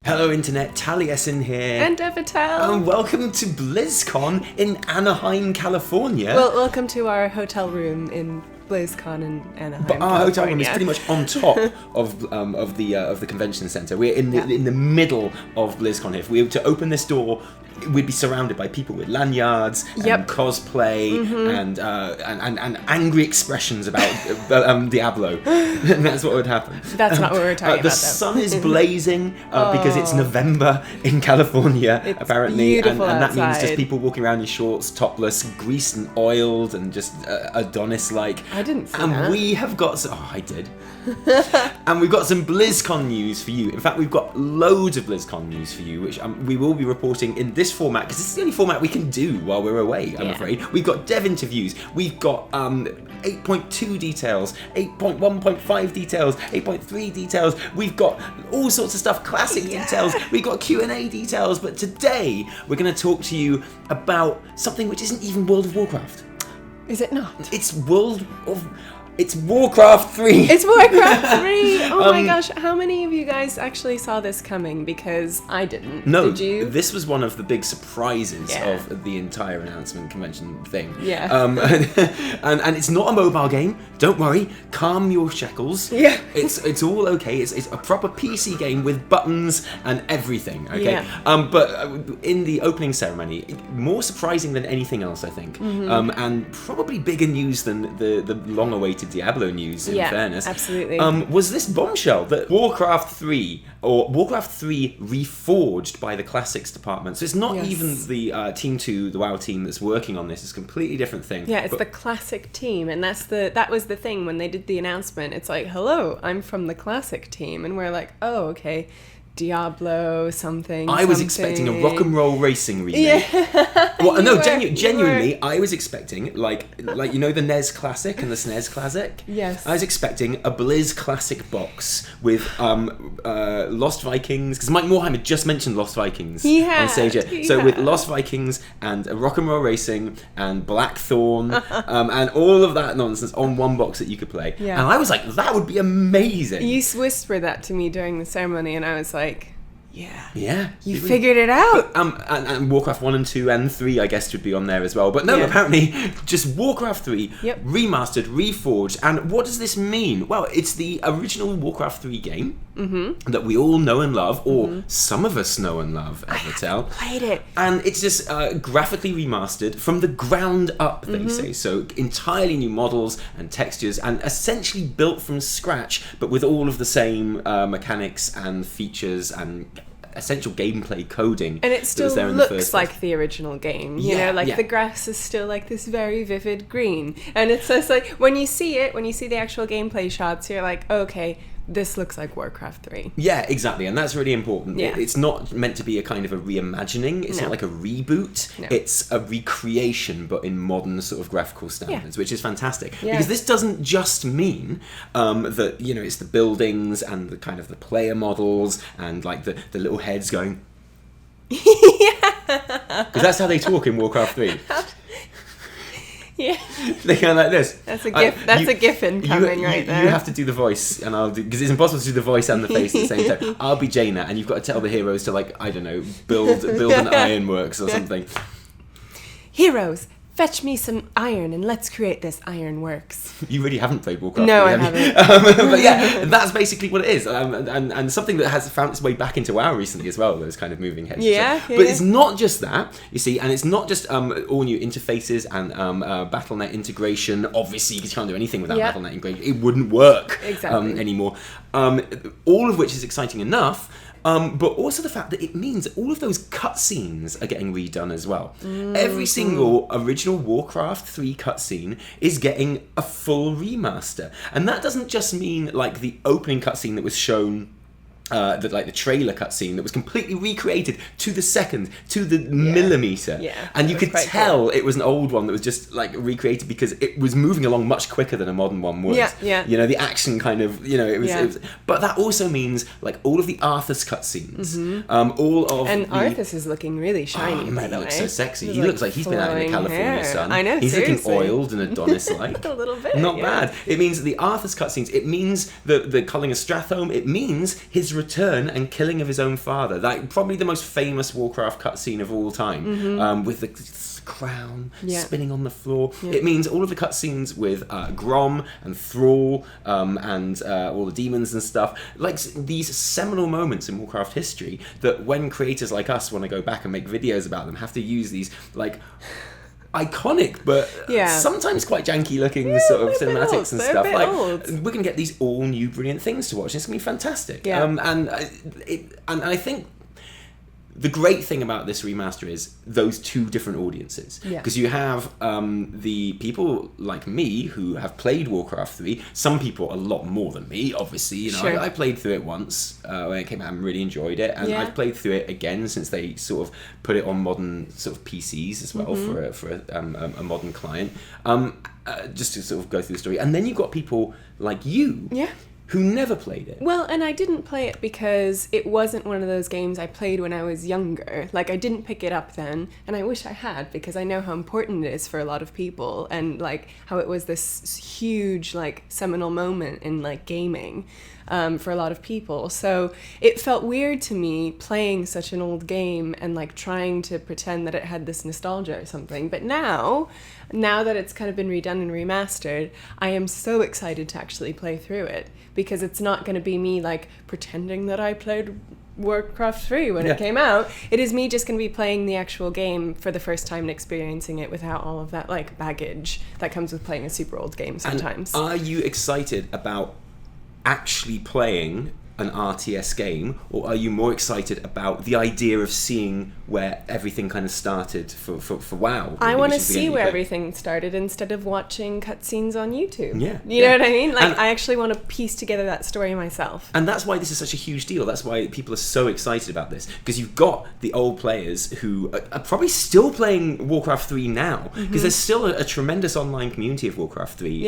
Hello Internet, Taliesin here. And Evitel. And welcome to Blizzcon in Anaheim, California. Well, welcome to our hotel room in Blizzcon in Anaheim, But our California. hotel room is pretty much on top of the convention center. We're in the middle of BlizzCon here. If we were to open this door, we'd be surrounded by people with lanyards and cosplay and angry expressions about Diablo. And that's what would happen. That's not what we're talking about, The though. sun is blazing because it's November in California, It's apparently. And beautiful that means outside. just people walking around in shorts, topless, greased and oiled, and just Adonis-like. I didn't see and that. we have got... I did. And we've got some BlizzCon news for you. In fact, we've got loads of BlizzCon news for you, which we will be reporting in this format, because this is the only format we can do while we're away, I'm afraid. We've got dev interviews, we've got 8.2 details, 8.1.5 details, 8.3 details, we've got all sorts of stuff, classic details, we've got Q&A details, but today we're going to talk to you about something which isn't even World of Warcraft. Is it not? It's Warcraft 3! It's Warcraft 3! Oh my gosh, how many of you guys actually saw this coming? Because I didn't. No, Did you? This was one of the big surprises of the entire announcement convention thing. Yeah. And it's not a mobile game. Don't worry. Calm your shackles. Yeah. It's all okay. It's a proper PC game with buttons and everything. Okay. Yeah. But in the opening ceremony, more surprising than anything else, I think. And probably bigger news than the long-awaited Diablo news. In fairness, absolutely. Was this bombshell that Warcraft 3 or Warcraft 3 Reforged by the Classics department. So it's not even the Team 2, the WoW team that's working on this. It's a completely different thing. Yeah, it's the Classic team, and that was the thing when they did the announcement. It's like, hello, I'm from the Classic team, and we're like, oh, okay. Diablo something. I was expecting a rock and roll racing remake. Well, no, genuinely, I was expecting like you know the NES Classic and the SNES Classic. Yes. I was expecting a Blizz Classic box with Lost Vikings, because Mike Morhaime had just mentioned Lost Vikings on stage. With Lost Vikings and rock and roll racing and Blackthorn and all of that nonsense on one box that you could play. Yeah. And I was like, that would be amazing. You whispered that to me during the ceremony, and I was like, yeah, you figured it out. And Warcraft 1 and 2 and 3, I guess, would be on there as well. But no, apparently, just Warcraft 3, remastered, reforged. And what does this mean? Well, it's the original Warcraft 3 game that we all know and love, or some of us know and love, Evitel. I played it. And it's just graphically remastered from the ground up, they say. So entirely new models and textures, and essentially built from scratch, but with all of the same mechanics and features and essential gameplay coding. And it still looks like the original game. You know, the grass is still like this very vivid green. And it's just like, when you see the actual gameplay shots, you're like, okay, this looks like Warcraft 3. Yeah, exactly, and that's really important. Yeah. It's not meant to be a kind of a reimagining. It's not like a reboot. No. It's a recreation, but in modern sort of graphical standards, which is fantastic. Yeah. Because this doesn't just mean that, you know, it's the buildings and the kind of the player models and like the little heads going... Because that's how they talk in Warcraft 3. Yeah, they go like this. That's a gif. That's a gif incoming right there. You have to do the voice, and I'll do, because it's impossible to do the voice and the face at the same time. I'll be Jaina, and you've got to tell the heroes to, like, I don't know, build an ironworks or something. Heroes, fetch me some iron and let's create this ironworks. You really haven't played Warcraft. No, I haven't. But yeah, that's basically what it is, and something that has found its way back into WoW recently as well. Those kind of moving heads. But it's not just that, you see, and it's not just all new interfaces and Battle.net integration. Obviously, because you can't do anything without Battle.net integration. It wouldn't work anymore. All of which is exciting enough. But also the fact that it means that all of those cutscenes are getting redone as well. Every single original Warcraft 3 cutscene is getting a full remaster. And that doesn't just mean like the opening cutscene that was shown, the trailer cutscene that was completely recreated to the second, to the millimeter. Yeah, and you could tell it was an old one that was just like recreated because it was moving along much quicker than a modern one would. Yeah. You know, the action kind of, you know, it was but that also means like all of the Arthas cutscenes, Arthas is looking really shiny. He looks so sexy. He looks like he's been out in the California sun. I know, he's seriously. looking oiled and Adonis-like. A little bit. Not bad. It means that the Arthas cutscenes, it means the culling of Strathome, it means his return and killing of his own father. Like, probably the most famous Warcraft cutscene of all time, with the crown spinning on the floor. It means all of the cutscenes with Grom and Thrall and all the demons and stuff, like these seminal moments in Warcraft history that when creators like us want to go back and make videos about them, have to use these like iconic but sometimes quite janky looking sort of cinematics and stuff. Like, we're gonna get these all new brilliant things to watch. It's gonna be fantastic. And I think the great thing about this remaster is those two different audiences. Because you have the people like me who have played Warcraft 3. Some people a lot more than me, obviously. You know, I played through it once when it came out and really enjoyed it. And I've played through it again since they sort of put it on modern sort of PCs as well for a modern client. Just to sort of go through the story. And then you've got people like you. Who never played it. Well, and I didn't play it because it wasn't one of those games I played when I was younger. Like, I didn't pick it up then, and I wish I had, because I know how important it is for a lot of people, and, like, how it was this huge, like, seminal moment in, like, gaming for a lot of people. So it felt weird to me playing such an old game and, like, trying to pretend that it had this nostalgia or something. But now that it's kind of been redone and remastered, I am so excited to actually play through it, because it's not going to be me like pretending that I played Warcraft 3 when it came out. It is me just going to be playing the actual game for the first time and experiencing it without all of that like baggage that comes with playing a super old game sometimes. And are you excited about actually playing an RTS game, or are you more excited about the idea of seeing where everything kind of started for WoW? I want to see where everything started instead of watching cutscenes on YouTube. Yeah. You know what I mean? Like, I actually want to piece together that story myself. And that's why this is such a huge deal. That's why people are so excited about this, because you've got the old players who are probably still playing Warcraft 3 now, because there's still a tremendous online community of Warcraft 3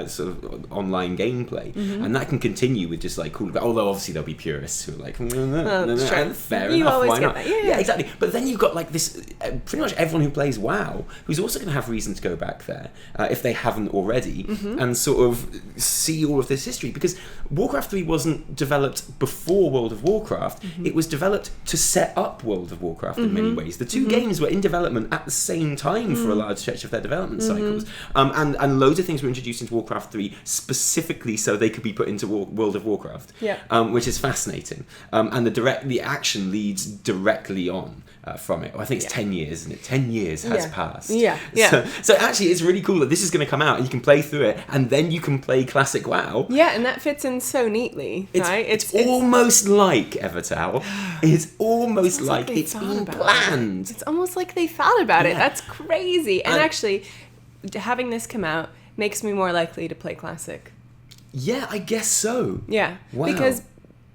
sort of online gameplay, and that can continue with just like cool, although obviously there'll be purists who are like, fair enough, why not? Yeah, exactly. But then you've got like this, pretty much everyone who plays WoW, who's also going to have reason to go back there, if they haven't already, and sort of see all of this history. Because Warcraft 3 wasn't developed before World of Warcraft, it was developed to set up World of Warcraft in many ways. The two games were in development at the same time for a large stretch of their development cycles. And loads of things were introduced into Warcraft 3 specifically so they could be put into World of Warcraft, which is fascinating. And the action leads directly on from it. I think it's 10 years, isn't it? 10 years has passed. So actually, it's really cool that this is going to come out and you can play through it, and then you can play classic WoW. Yeah, and that fits in so neatly, right? It's almost like Evitel. It's almost like it's been planned. It's almost like they thought about it. That's crazy. And actually, having this come out makes me more likely to play classic. Yeah, I guess so. Yeah. Wow. Because,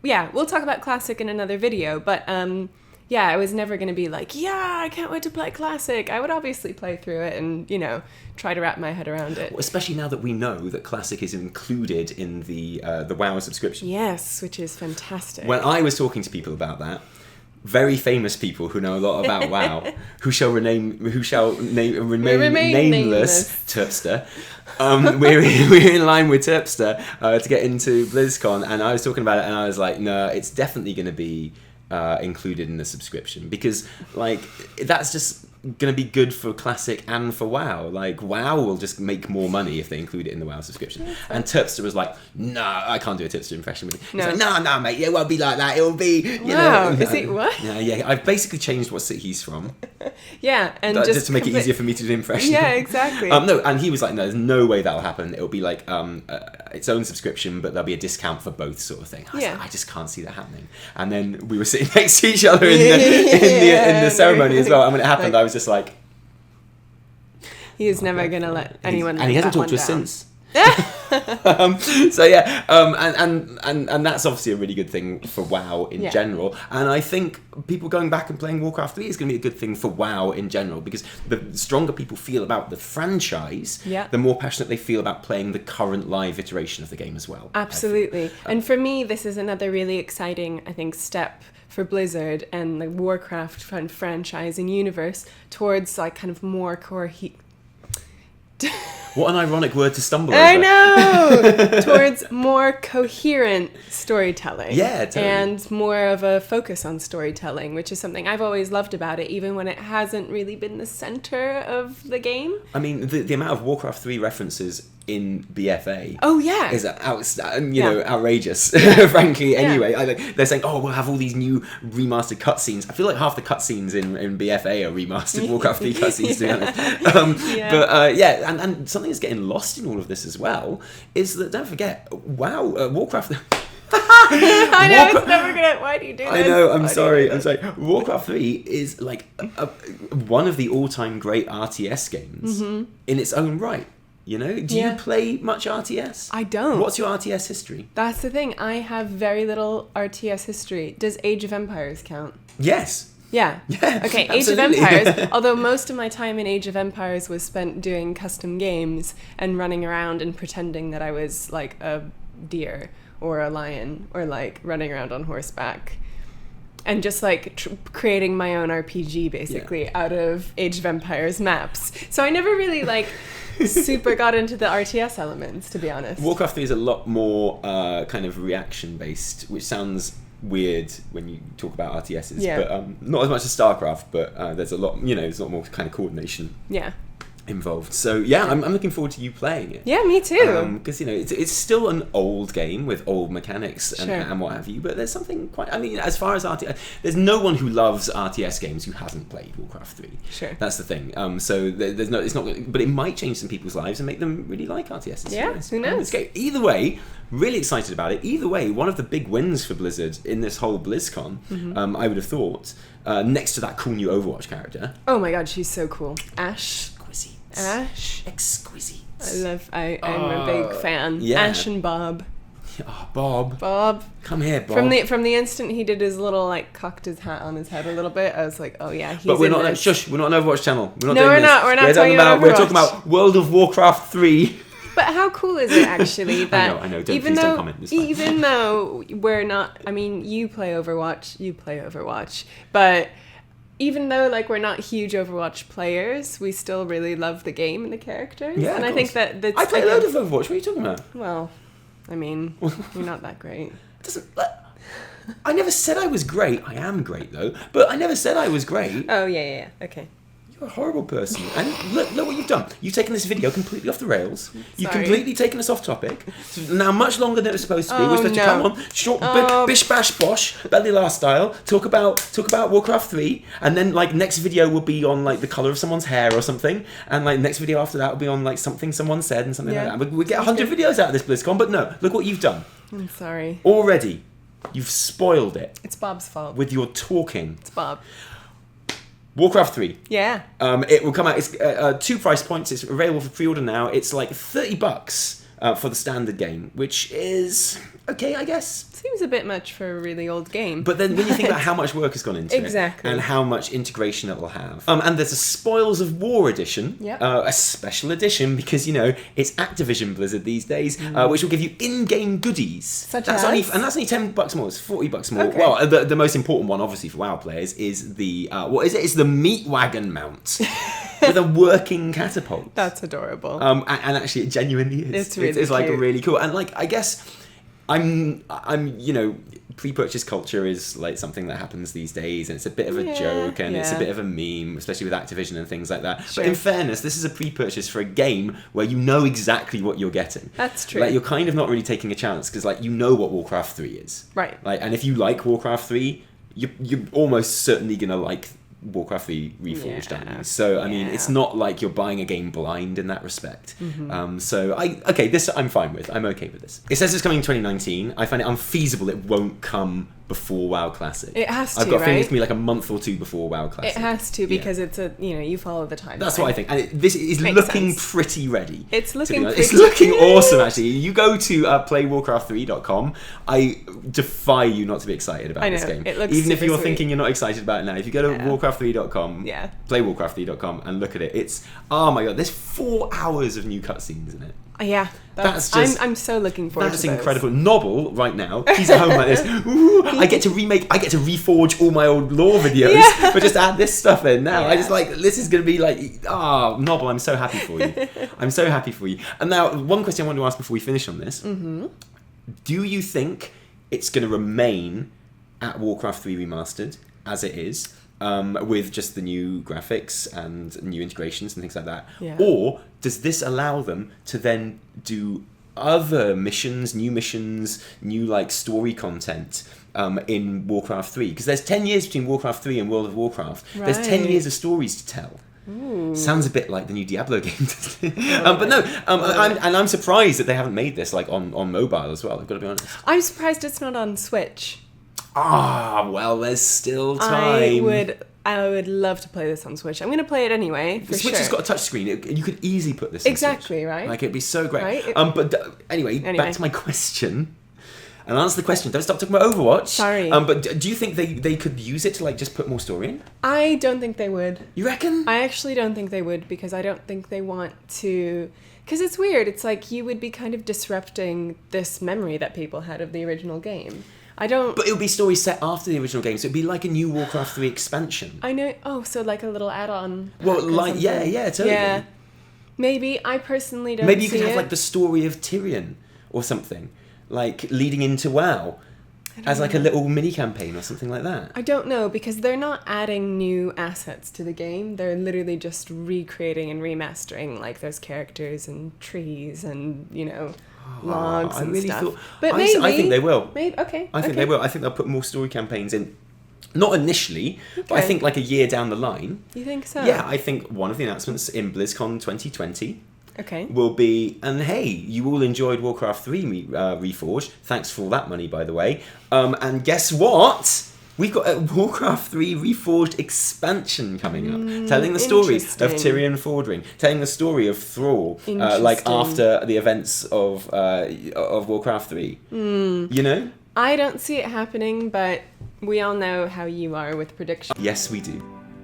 we'll talk about classic in another video, but I was never going to be like, I can't wait to play classic. I would obviously play through it and, try to wrap my head around it. Well, especially now that we know that classic is included in the WoW subscription. Yes, which is fantastic. When I was talking to people about that, very famous people who know a lot about WoW, who shall remain nameless, Terpster. We're in line with Terpster to get into BlizzCon, and I was talking about it, and I was like, no, it's definitely going to be included in the subscription, because like that's just going to be good for classic and for WoW. Like, WoW will just make more money if they include it in the WoW subscription. And Terpster was like, no, I can't do a Terpster impression with it. No. He's like, no, mate, it won't be like that. It will be, you know. Is it what? Yeah, I've basically changed what city he's from. And just to make it easier for me to do the impression. Yeah, exactly. No, and he was like, no, there's no way that'll happen. It'll be like its own subscription, but there'll be a discount for both, sort of thing. I was like, I just can't see that happening. And then we were sitting next to each other in the ceremony as well. And when it happened, I was just like, he is never going to let anyone. And he hasn't talked to us since. And that's obviously a really good thing for WoW in general. And I think people going back and playing Warcraft 3 is going to be a good thing for WoW in general, because the stronger people feel about the franchise, the more passionate they feel about playing the current live iteration of the game as well. Absolutely. And for me, this is another really exciting, I think, step for Blizzard and the Warcraft franchise and universe towards like kind of more What an ironic word to stumble over. I know! Towards more coherent storytelling. Yeah, totally. And more of a focus on storytelling, which is something I've always loved about it, even when it hasn't really been the center of the game. I mean, the amount of Warcraft 3 references in BfA is outrageous, frankly, anyway. They're saying, oh, we'll have all these new remastered cutscenes. I feel like half the cutscenes in BfA are remastered Warcraft 3 cutscenes, to be honest. And something that's getting lost in all of this as well is that, don't forget, Warcraft... I know, it's never gonna... Why do you do that? I know, I'm sorry. Warcraft 3 is like one of the all-time great RTS games in its own right. You know, do you play much RTS? I don't. What's your RTS history? That's the thing. I have very little RTS history. Does Age of Empires count? Yes. Yeah. Okay, Age of Empires, although most of my time in Age of Empires was spent doing custom games and running around and pretending that I was like a deer or a lion or like running around on horseback. And just like creating my own RPG basically out of Age of Empires maps. So I never really like super got into the RTS elements, to be honest. Warcraft 3 is a lot more kind of reaction based, which sounds weird when you talk about RTSs, but not as much as StarCraft, but there's a lot, there's a lot more kind of coordination involved. So I'm looking forward to you playing it. Yeah, me too. Because it's still an old game with old mechanics and what have you, but there's something quite. I mean, as far as RTS, there's no one who loves RTS games who hasn't played Warcraft 3. Sure, that's the thing. So there's no, it's not, but it might change some people's lives and make them really like RTSs. Yeah, who knows? Either way, really excited about it. Either way, one of the big wins for Blizzard in this whole BlizzCon, I would have thought, next to that cool new Overwatch character. Oh my god, she's so cool, Ashe. Exquisite. I'm a big fan. Ashe and Bob. Oh, Bob. Come here, Bob. From the instant he did his little cocked his hat on his head a little bit, I was like, oh yeah, he's. But we're not. Shush. We're not an Overwatch channel. We're not. We're not talking about Overwatch. We're talking about World of Warcraft 3. But how cool is it actually that I know. Please don't comment. Even though we're not, I mean, you play Overwatch, but. Even though we're not huge Overwatch players, we still really love the game and the characters. Yeah, and I think that that's I play a load of Overwatch. What are you talking about? Well, I mean, you're not that great. I never said I was great. I am great though, but I never said I was great. Oh yeah. Okay. You're a horrible person. And look what you've done. You've taken this video completely off the rails. You've Sorry. completely taken us off topic. So now much longer than it was supposed to be. We're supposed to come on, short, bish bash bosh, belly laugh style, talk about Warcraft 3, and then next video will be on the colour of someone's hair or something, and next video after that will be on something someone said and something like that. We get 100 videos out of this BlizzCon, but no, look what you've done. I'm sorry. Already, you've spoiled it. It's Bob's fault. With your talking. It's Bob. Warcraft 3. Yeah. It will come out. It's 2 price points. It's available for pre-order now. It's $30 for the standard game, which is okay, I guess. Seems a bit much for a really old game. But then when you think about how much work has gone into it and how much integration it will have, and there's a Spoils of War edition, a special edition because it's Activision Blizzard these days, which will give you in-game goodies. That's only $10 more. It's $40 more. Okay. Well, the most important one, obviously for WoW players, is the what is it? It's the Meat Wagon mount. With a working catapult. That's adorable. And actually, it genuinely is. It's really it's really cool. And I guess I'm pre-purchase culture is something that happens these days, and it's a bit of a joke, and it's a bit of a meme, especially with Activision and things like that. Sure. But in fairness, this is a pre-purchase for a game where you know exactly what you're getting. That's true. You're kind of not really taking a chance because you know what Warcraft 3 is. Right. And if you like Warcraft 3, you're almost certainly gonna like Warcraft 3 Reforged, aren't you? So I mean, it's not like you're buying a game blind in that respect. Mm-hmm. This I'm fine with. I'm okay with this. It says it's coming in 2019. I find it unfeasible it won't come before WoW Classic. It has to. I've got a feeling it's gonna be a month or two before WoW Classic. It has to because it's a you follow the timeline. That's what I think, and this is looking pretty ready. It's looking awesome. Actually, you go to playwarcraft3.com. I defy you not to be excited about this game. It looks even if you're sweet. thinking you're not excited about it now. If you go to warcraft3.com, playwarcraft3.com, and look at it, it's oh my god, there's 4 hours of new cutscenes in it. Yeah. That's just... I'm so looking forward to That's those. incredible. Noble, right now, he's at home like this. Ooh, I get to reforge all my old lore videos, but just add this stuff in now. I just this is going to be like, Noble, I'm so happy for you. I'm so happy for you. And now, one question I wanted to ask before we finish on this. Mm-hmm. Do you think it's going to remain at Warcraft 3 Remastered, as it is, with just the new graphics and new integrations and things like that? Yeah. Or does this allow them to then do other missions, new like story content in Warcraft 3? Because there's 10 years between Warcraft 3 and World of Warcraft. Right. There's 10 years of stories to tell. Ooh. Sounds a bit like the new Diablo game, doesn't it? But no, I'm surprised that they haven't made this like on mobile as well, I've got to be honest. I'm surprised it's not on Switch. Well, there's still time. I would love to play this on Switch. I'm going to play it anyway, for Switch has got a touch screen. You could easily put this on exactly, Switch. Right? Like, it'd be so great. Right? Anyway, back to my question. And answer the question. Don't stop talking about Overwatch. Sorry. But do you think they could use it to like just put more story in? I don't think they would. You reckon? I actually don't think they would, because I don't think they want to... Because it's weird. It's like you would be kind of disrupting this memory that people had of the original game. But it would be stories set after the original game, so it'd be like a new Warcraft 3 expansion. I know. Oh, so like a little add-on. Well, like, yeah, totally. Yeah. Maybe. I personally don't Maybe you could have like the story of Tyrion or something, like leading into WoW. As like a little mini-campaign or something like that. I don't know, because they're not adding new assets to the game. They're literally just recreating and remastering, like, those characters and trees and, logs and stuff. But maybe... I think they will. Okay. I think they will. I think they'll put more story campaigns in. Not initially, but I think like a year down the line. You think so? Yeah, I think one of the announcements in BlizzCon 2020... will be, and hey, you all enjoyed Warcraft 3 Reforged. Thanks for all that money, by the way. And guess what? We've got a Warcraft 3 Reforged expansion coming up, telling the story of Tyrion Fordring, telling the story of Thrall, like after the events of Warcraft 3. You know? I don't see it happening, but we all know how you are with predictions. Yes, we do.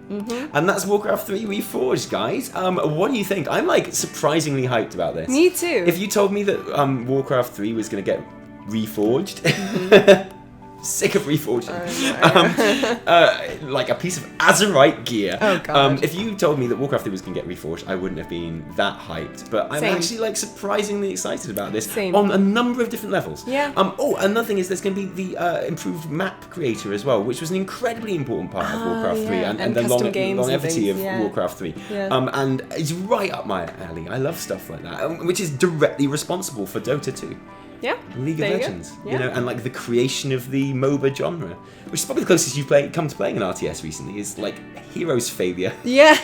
Mm-hmm. And that's Warcraft 3 Reforged, guys. What do you think? I'm like surprisingly hyped about this. Me too. If you told me that Warcraft 3 was going to get reforged, sick of reforging, like a piece of Azerite gear. Oh god. If you told me that Warcraft 3 was going to get reforged, I wouldn't have been that hyped. But I'm actually like surprisingly excited about this on a number of different levels. Yeah. Another thing is there's going to be the improved map creator as well, which was an incredibly important part of Warcraft 3 and the longevity of Warcraft 3. Yeah. And it's right up my alley. I love stuff like that, which is directly responsible for Dota 2. Yeah, League of Legends, and like the creation of the MOBA genre, which is probably the closest you've come to playing an RTS recently, is like Heroes failure. Yeah,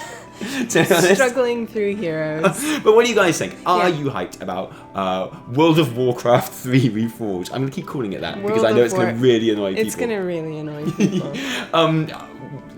struggling through Heroes. But what do you guys think? Are you hyped about World of Warcraft 3 Reforged? I'm going to keep calling it that because I know it's going to really annoy people. It's going to really annoy people.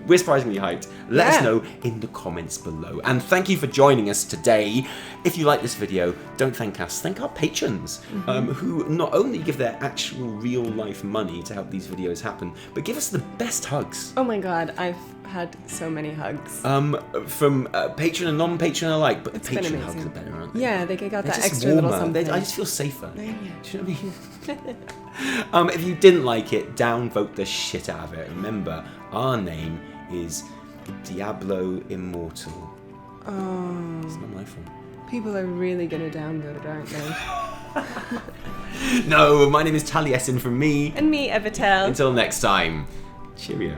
We're surprisingly hyped. Let us know in the comments below. And thank you for joining us today. If you like this video, don't thank us. Thank our patrons, who not only give their actual real-life money to help these videos happen, but give us the best hugs. Oh my god, I've had so many hugs. From patron and non-patron alike, but the patron hugs are better, aren't they? Yeah, they got that extra little something. I just feel safer. Yeah. Do you know what I mean? If you didn't like it, downvote the shit out of it. Remember, our name is Diablo Immortal. Oh. It's not my fault. People are really going to downvote it, aren't they? No, my name is Taliesin from me. And me, Evitel. Until next time, cheerio.